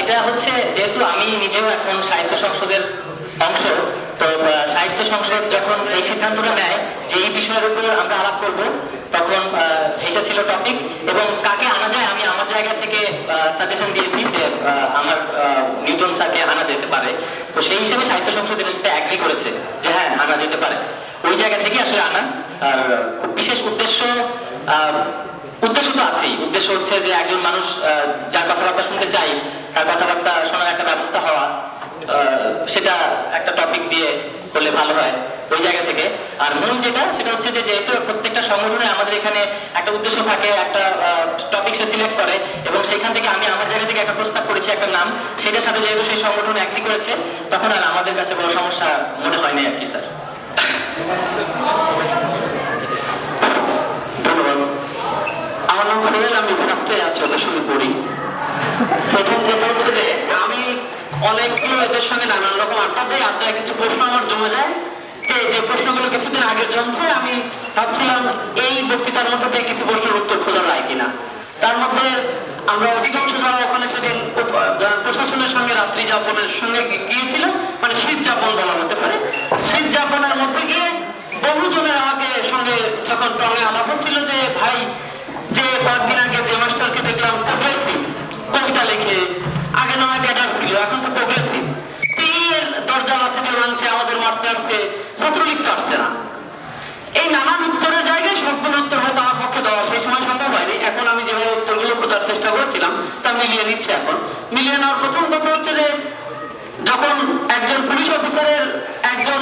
এটা হচ্ছে যেহেতু আমি নিজেও এখন সাহিত্য সংসদের অংশ, তো সাহিত্য সংসদ যখন এই সিদ্ধান্তটা নেয় যে এই বিষয়ের উপর আমরা আলাপ করব, তখন এটা ছিল টপিক এবং কাকে আনা যায় আমি আমার জায়গা থেকে সাজেশন দিয়েছি যে আমার নিউটন স্যারকে আনা যেতে পারে। তো সেই হিসেবে সাহিত্য সংসদ এটার সাথে অ্যাগ্রি করেছে যে হ্যাঁ আনা যেতে পারে। ওই জায়গা থেকে আসলে আনা। আর খুব বিশেষ উদ্দেশ্য তো আছেই। উদ্দেশ্য হচ্ছে যে একজন মানুষ যার কথাবার্তা শুনতে চাই তার কথাবার্তা শোনার একটা ব্যবস্থা হওয়া, সেটা একটা টপিক দিয়ে করলে ভালো হয় ওই জায়গা থেকে। আর মূল যেটা সেটা হচ্ছে যে যেহেতু প্রত্যেকটা সংগঠনে আমাদের এখানে একটা উদ্দেশ্য থাকে, একটা টপিক সে সিলেক্ট করে এবং সেখান থেকে আমি আমার জায়গা থেকে একটা প্রস্তাব করেছি একটা নাম, সেটার সাথে যেহেতু সেই সংগঠন অ্যাগ্রি করেছে তখন আর আমাদের কাছে কোনো সমস্যা মনে হয়নি আর কি স্যার। ধন্যবাদ। আমার নাম সোহেল, আমি শাস্ত্রে আছি ওদের সঙ্গে পড়ি। প্রথম কথা হচ্ছে যে আমি অনেকগুলো এদের সঙ্গে নানান রকম আড্ডা দিই, আড্ডায় কিছু প্রশ্ন আমার জমে যায়। যে প্রশ্নগুলো কিছুদিন আগে জমছে, আমি ভাবছিলাম এই বক্তৃতার মধ্যে দিয়ে কিছু প্রশ্নের উত্তর খোঁজা যায় কিনা। তার মধ্যে আমরা অধিকাংশ যারা ওখানে সেদিন প্রশাসনের সঙ্গে রাত্রি যাপনের সঙ্গে গিয়েছিলাম, মানে শীত যাপন বলা হতে পারে, শীত যাপনের মধ্যে গিয়ে বহুজনের আমাকে সঙ্গে যখন টঙে আলাপ হচ্ছিল যে ভাই যে কয়েকদিন আগে যে মাস্টারকে দেখলাম প্রোগ্রেসিভ কবিতা লিখে, আগে নয় ক্যাডার ছিল এখন তো প্রোগ্রেসিভ, দরজা থেকে মানছে, আমাদের মারতে আসছে, ছাত্রলীগ তো আসছে না। এই নানান উত্তরের জায়গায় সবগুলো উত্তর হয়তো আমার পক্ষে দেওয়া সেই সময় সম্ভব হয়নি। এখন আমি যেভাবে উত্তরগুলো খোঁজার চেষ্টা করেছিলাম তা মিলিয়ে নিচ্ছে। এখন মিলিয়ে নেওয়ার প্রথম কথা হচ্ছে যে যখন একজন পুলিশ অফিসারের একজন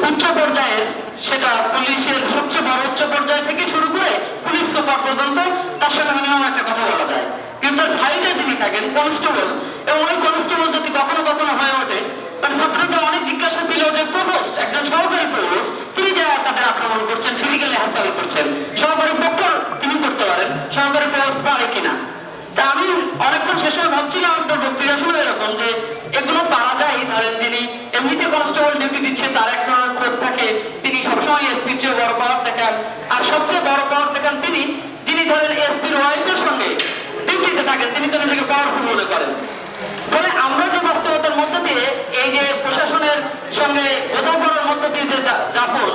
উচ্চ পর্যায়ের, সেটা পুলিশের সবচেয়ে বড় উচ্চ পর্যায় থেকে শুরু করে পুলিশ সুপার পর্যন্ত, তার সাথে মিনিমাম একটা কথা বলা যায়। কিন্তু তার সাইডে যিনি থাকেন কনস্টেবল, এবং ওই কনস্টেবল যদি কখনো কখনো হয়ে ওঠে, মানে ছাত্রটা অনেক জিজ্ঞাসা ছিল যে প্রভোস্ট, একজন সহকারী প্রভোস্ট, তিনি যা তাদের আক্রমণ করছেন, ফিজিক্যালি হাসাল করছেন, সহকারী প্রক্টর তিনি করতে পারেন, সহকারী প্রভোস্ট পারে কিনা। তা আমি অনেকক্ষণ শেষ হয়ে ভাবছিলাম আপনার বক্তৃতা শুনে এরকম যে এগুলো পারা যায়। ধরেন যিনি এমনিতে কনস্টেবল ডিউটি দিচ্ছে তার এক ধরনের ক্ষোভ থাকে, তিনি সবসময় এসপির চেয়ে বড় পাওয়ার দেখান, আর সবচেয়ে বড় পাওয়ার দেখান তিনি যিনি ধরেন এসপির ওয়াইফের সঙ্গে ডিউটিতে থাকেন, তিনি তো নিজেকে পাওয়ারফুল মনে করেন। ফলে আমরা যে বাস্তবতার মধ্যে দিয়ে এই যে প্রশাসনের সঙ্গে বোঝাপড়ার মধ্যে দিয়ে যে যাপন,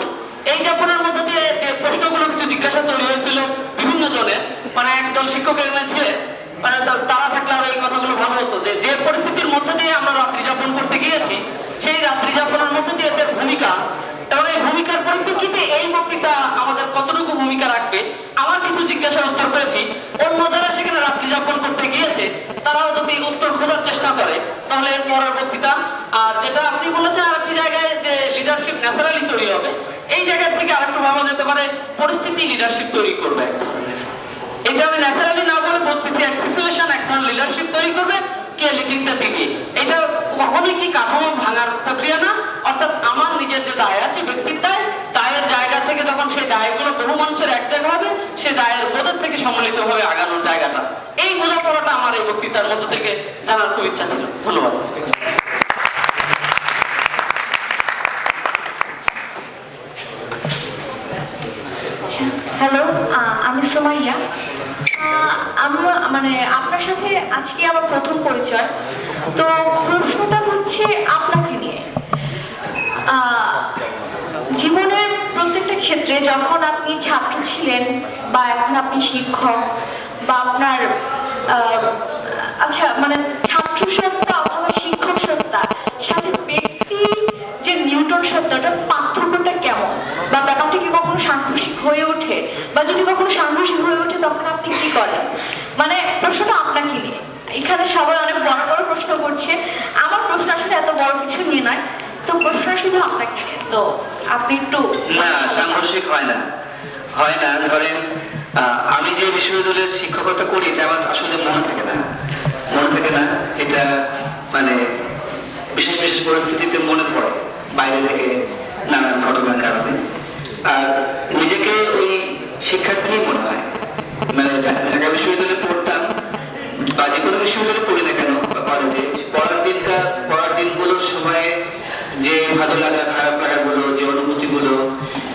এই যাপনের মধ্যে দিয়ে যে প্রশ্নগুলো কিছু জিজ্ঞাসা তৈরি হয়েছিল বিভিন্ন জনের, মানে একদল শিক্ষক এখানে ছিলেন, মানে তারা থাকলে আরো এই কথাগুলো ভালো হতো যে যে পরিস্থিতির মধ্যে দিয়ে আমরা রাত্রি যাপন করতে গিয়েছি, সেই রাত্রি যাপনের মধ্যে দিয়ে এদের ভূমিকা এবং এই ভূমিকার পরিপ্রেক্ষিতে এই বক্তৃতা আমাদের কতটুকু ভূমিকা রাখবে, আমার কিছু জিজ্ঞাসার উত্তর করেছি। অন্য যারা সেখানে রাত্রি যাপন করতে গিয়েছে তারাও যদি উত্তর খোঁজার চেষ্টা করে তাহলে এর পরের বক্তৃতা, আর যেটা আপনি বলেছেন আরেকটি জায়গায় যে লিডারশিপ ন্যাচারালি তৈরি হবে, এই জায়গা থেকে আরেকটু ভাবা যেতে পারে পরিস্থিতি লিডারশিপ তৈরি করবে। এটা আমি ন্যাচারালি না বলে বলতেছি এক সিচুয়েশন এক ধরনের লিডারশিপ তৈরি করবে কে লিখিংটা থেকে। এটা কখনোই কি কাঠামো ভাঙার প্রক্রিয়া না, অর্থাৎ আমার নিজের যে দায় আছে ব্যক্তির দায়, দায়ের জায়গা থেকে যখন সেই দায়গুলো বহু মানুষের এক জায়গা হবে, সে দায়ের বোধের থেকে সম্মিলিত ভাবে আগানোর জায়গাটা, এই বোঝাপড়াটা আমার এই বক্তৃতার মধ্যে থেকে জানার খুব ইচ্ছা ছিল। ধন্যবাদ। হ্যালো, আমি সুমাইয়া। আমরা মানে আপনার সাথে আজকে আমার প্রথম পরিচয়। তো প্রশ্নটা হচ্ছে আপনাকে নিয়ে। জীবনের প্রত্যেকটা ক্ষেত্রে যখন আপনি ছাত্র ছিলেন বা এখন আপনি শিক্ষক বা আপনার আচ্ছা মানে ছাত্র সত্তা অথবা শিক্ষক সত্তা সাথে ব্যক্তির যে নিউটন সত্তাটার পার্থক্যটা কেমন, বা ব্যাপারটা কি কখনো সাংঘর্ষিক হয়ে ওঠে, বা যদি কখনো সাংঘর্ষিক হয়ে ওঠে তখন আপনি কি করেন? মানে প্রশ্নটা আপনাকে নিয়ে। এখানে সবাই অনেক বড় বড় প্রশ্ন করছে, আমার প্রশ্ন আসলে এত বড় কিছু নিয়ে নয়, তো প্রশ্ন শুধু আপনাকে। তো আপনি একটু না, সাংঘর্ষিক হয় না, হয় না। ধরেন আমি যে বিশ্ববিদ্যালয়ের শিক্ষকতা করি এটা আমার আসলে মনে থাকে না, এটা মানে বিশেষ বিশেষ পরিস্থিতিতে মনে পড়ে বাইরে থেকে নানান ঘটনার কারণে। আর নিজেকে ওই শিক্ষার্থী মনে হয়, মানে ঢাকা বিশ্ববিদ্যালয়ে পড়তাম বা যে কোনো বিশ্ববিদ্যালয়ে পড়ি না কেন বা কলেজে, পড়ার দিনগুলোর সময় যে ভালো লাগা খারাপ লাগাগুলো, যে অনুভূতিগুলো,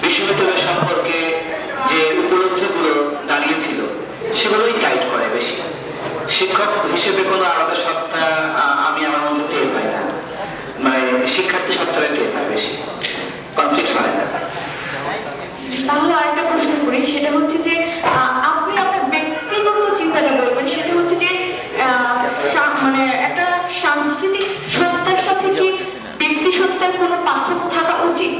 বিশ্ববিদ্যালয় সম্পর্কে যে উপলব্ধিগুলো দাঁড়িয়েছিল সেগুলোই গাইড করে বেশি। শিক্ষক হিসেবে কোনো আলাদা সত্তা আমি আমার মধ্যে টের পাই না, মানে শিক্ষার্থী সত্তাটা টের পাই বেশি, কনফ্লিক্ট হয় না। তাহলে আরেকটা প্রশ্ন করি, সেটা হচ্ছে যে আপনি আপনার ব্যক্তিগত চিন্তাটা বলবেন, সেটা হচ্ছে যে মানে একটা সাংস্কৃতিক সত্তার সাথে কি ব্যক্তি সত্তার কোনো পার্থক্য থাকা উচিত,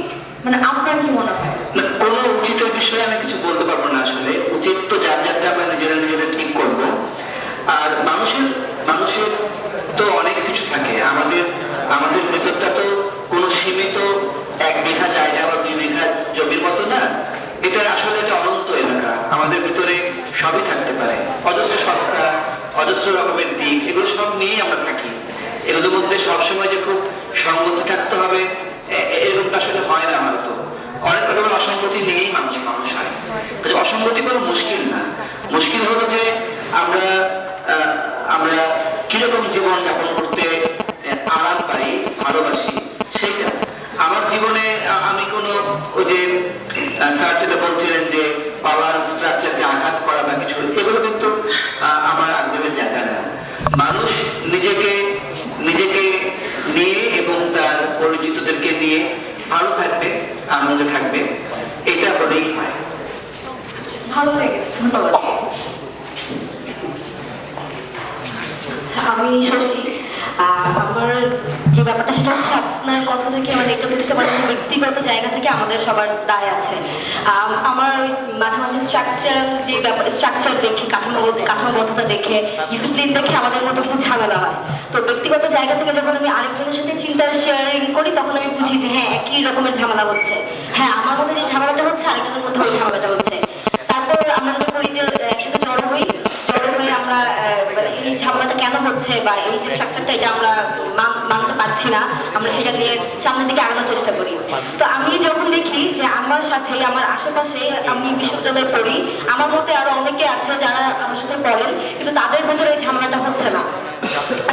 মানে আপনার কি মনে হয়? না, কোনো উচিতের বিষয়ে আমি কিছু বলতে পারবো না আসলে। উচিত তো যার যারটা আমরা নিজেরা নিজেরা ঠিক করব। আর মানুষের তো অনেক কিছু থাকে, আমাদের ভেতরটা তো কোনো সীমিত 1 বিঘা জায়গা বা 2 বিঘা জমির মতো না, এটা আসলে একটা অনন্ত এলাকা। আমাদের ভিতরে সবই থাকতে পারে, অজস্র সত্তা, অজস্র রকমের দিক, এগুলো সব নিয়েই আমরা থাকি। এগুলোর মধ্যে সবসময় যে খুব সঙ্গতি থাকতে হবে এরকমটা আসলে হয় না। হয়তো অনেক রকমের অসঙ্গতি নিয়েই মানুষ হয়। অসঙ্গতি কোনো মুশকিল না, মুশকিল হলো যে আমরা কিরকম জীবন যাপন করতে আরাম পাই, ভালোবাসি সেইটা। আমার জীবনে আমি কোনো ওই যে স্যার যেটা বলছিলেন যে পাওয়ার স্ট্রাকচারকে আঘাত করা বা কিছু, এগুলো কিন্তু আমার আগ্রহের জায়গা না। মানুষ নিজেকে নিয়ে এবং তার পরিচিতদেরকে নিয়ে ভালো থাকবে, আনন্দে থাকবে, এটা বলেই হয়। ভালো লেগেছে, ধন্যবাদ। আচ্ছা, আমি শশী। আমার যে ব্যাপারটা সেটা হচ্ছে আপনার কথা থেকে মানে এটা বুঝতে পারছি ব্যক্তিগত জায়গা থেকে আমাদের সবার দায় আছে। আমার ওই মাঝে মাঝে স্ট্রাকচারাল যে ব্যাপার, স্ট্রাকচার দেখে, কাঠামোবদ্ধতা দেখে, ডিসিপ্লিন দেখে আমাদের মধ্যে কিছু ঝামেলা হয়। তো ব্যক্তিগত জায়গা থেকে যখন আমি আরেকজনের সাথে চিন্তা শেয়ারিং করি তখন আমি বুঝি যে হ্যাঁ একই রকমের ঝামেলা হচ্ছে, হ্যাঁ আমার মধ্যে যে ঝামেলাটা হচ্ছে আরেকজনের মধ্যে ওই ঝামেলাটা হচ্ছে। তারপর আমরা যেটা করি যে একসাথে জড়ো হয়ে আমরা এই ঝামেলাটা কেন হচ্ছে বা এই যে স্ট্রাকচারটা এটা আমরা মানতে পারছি না, আমরা সেটা নিয়ে সামনের দিকে আগানোর চেষ্টা করি। তো আমি যখন দেখি যে আমার সাথে আমার আশেপাশে, আমি বিশ্ববিদ্যালয়ে পড়ি, আমার মতে আরো অনেকে আছে যারা আমার সাথে পড়েন কিন্তু তাদের ভেতরে এই ঝামেলাটা হচ্ছে না,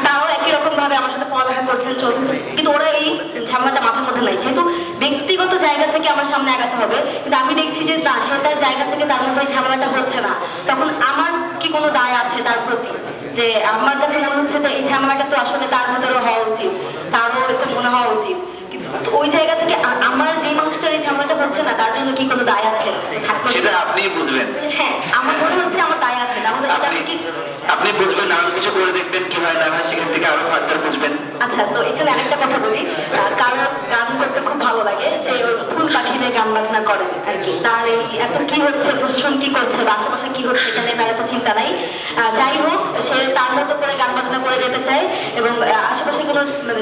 তারাও একই রকম ভাবে আমার সাথে পড়ালেখা করছেন, চলছেন, কিন্তু ওরা এই ঝামেলাটা মাথার মধ্যে নাই। যেহেতু ব্যক্তিগত জায়গা থেকে আমার সামনে আগাতে হবে, কিন্তু আমি দেখছি যে না, সে তার জায়গা থেকে তার মধ্যে ঝামেলাটা হচ্ছে না, তখন আমার কি কোনো দায় আছে তার প্রতি? যে আমার কাছে মনে হচ্ছে যে এই ঝামেলাটা তো আসলে তার ভেতরে হওয়া উচিত, তারও একটু মনে হওয়া উচিত, কিন্তু ওই জায়গা থেকে আমার যে মানুষটার এই ঝামেলাটা হচ্ছে না তার জন্য কি কোনো দায় আছে? সেটা আপনি বুঝবেন। হ্যাঁ, আমার মনে হচ্ছে আমার দায় আছে, তাহলে এটা কি আপনি বুঝবেন, আরো কিছু করে দেখবেন কি হয় না হয়, সেখান থেকে আরো ফার্দার বুঝবেন। আচ্ছা, তো এখানে আরেকটা কথা বলি, কারোর গান করতে খুব ভালো লাগে, সে ফুল পাখি নিয়ে গান বাজনা করে আর কি, তার এই এত কি হচ্ছে, প্রশ্ন কি করছে বা আশেপাশে কি হচ্ছে এখানে তার এত চিন্তা নাই। যাই হোক, সে তার মতো করে গান বাজনা করে যেতে চায় এবং আশেপাশে কোনো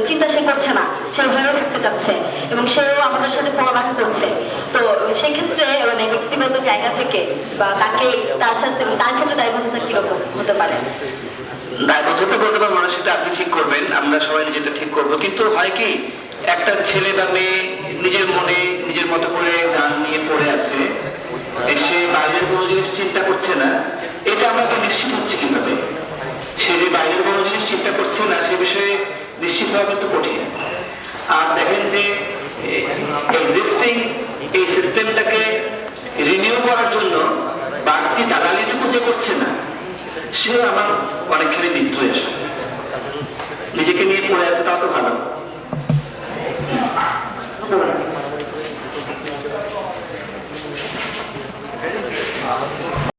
চিন্তা সে করছে না, সে ভয়েও থাকতে চাচ্ছে এবং সেও আমাদের সাথে পড়ালেখা করছে। তো সেক্ষেত্রে মানে ব্যক্তিগত জায়গা থেকে বা তাকে তার সাথে তার ক্ষেত্রে দায়বদ্ধতা কিরকম হতে পারে? দায়বদ্ধতা বলতে পারবো না, সেটা আপনি ঠিক করবেন, আমরা সবাই নিজেটা ঠিক করবো। কিন্তু হয় কি, একটা ছেলে বা মেয়ে নিজের মনে নিজের মতো করে গান নিয়ে পড়ে আছে, সে বাইরের কোনো জিনিস চিন্তা করছে না, এটা আমরা তো নিশ্চিত হচ্ছে কিভাবে? সে যে বাইরের কোনো জিনিস চিন্তা করছে না সে বিষয়ে নিশ্চিত হওয়া কিন্তু কঠিন। আর দেখেন যে এক্সিস্টিং এই সিস্টেমটাকে রিনিউ করার জন্য বাড়তি দালালিটুকু যে করছে না, সে আমার অনেকখানি বিদ্রোহী আসলে। নিজেকে নিয়ে পড়ে আছে, তাও তো ভালো। ধন্যবাদ।